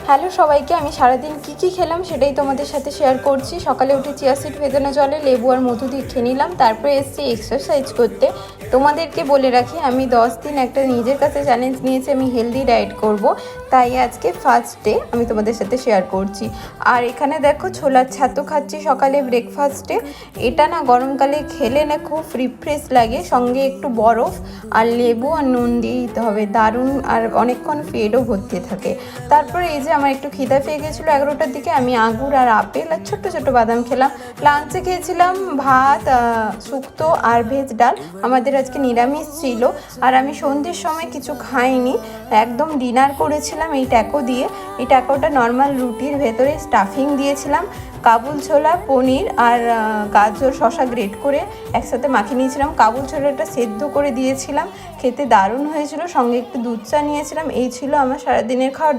Hello সবাইকে, আমি সারাদিন কি খেলাম সেটাই তোমাদের সাথে শেয়ার করছি। সকালে উঠে চিয়া সিড ভেজানো জলে লেবু আর মধু দিয়ে খেয়ে নিলাম, তারপরে এসেছি এক্সারসাইজ করতে। তোমাদেরকে বলে রাখি, আমি 10 দিন একটা নিজের কাছে চ্যালেঞ্জ নিয়েছি, আমি হেলদি ডায়েট করব। তাই আজকে ফার্স্ট ডে আমি তোমাদের সাথে শেয়ার করছি। আর এখানে দেখো ছোলার ছাতু খাচ্ছি সকালে ব্রেকফাস্টে। এটা না গরমকালে খেলে না খুব রিফ্রেশ লাগে, সঙ্গে একটু বরফ আর লেবু আর নুন দিয়ে দিতে হবে, দারুণ। আর অনেকক্ষণ পেটও ভর্তি থাকে। তারপরে এই যে আমার একটু খিদা পেয়ে গেছিলো 11টার দিকে, আমি আঙুর আর আপেল আর ছোট্ট ছোট্ট বাদাম খেলাম। লাঞ্চে খেয়েছিলাম ভাত, শুক্তো আর ভেজ ডাল। আমাদের আজকে নিরামিষ ছিল। আর আমি সন্ধ্যের সময় কিছু খাইনি, একদম ডিনার করেছিলাম এই ট্যাকো দিয়ে। এই ট্যাকোটা নর্মাল রুটির ভেতরে স্টাফিং দিয়েছিলাম, কাবুল ছোলা, পনির আর গাজর শসা গ্রেট করে একসাথে মাখিয়ে নিয়েছিলাম। কাবুল ছোলাটা সেদ্ধ করে দিয়েছিলাম, খেতে দারুণ হয়েছিল। সঙ্গে একটু দুধ চা নিয়েছিলাম। এই ছিল আমার সারাদিনের খাওয়ার।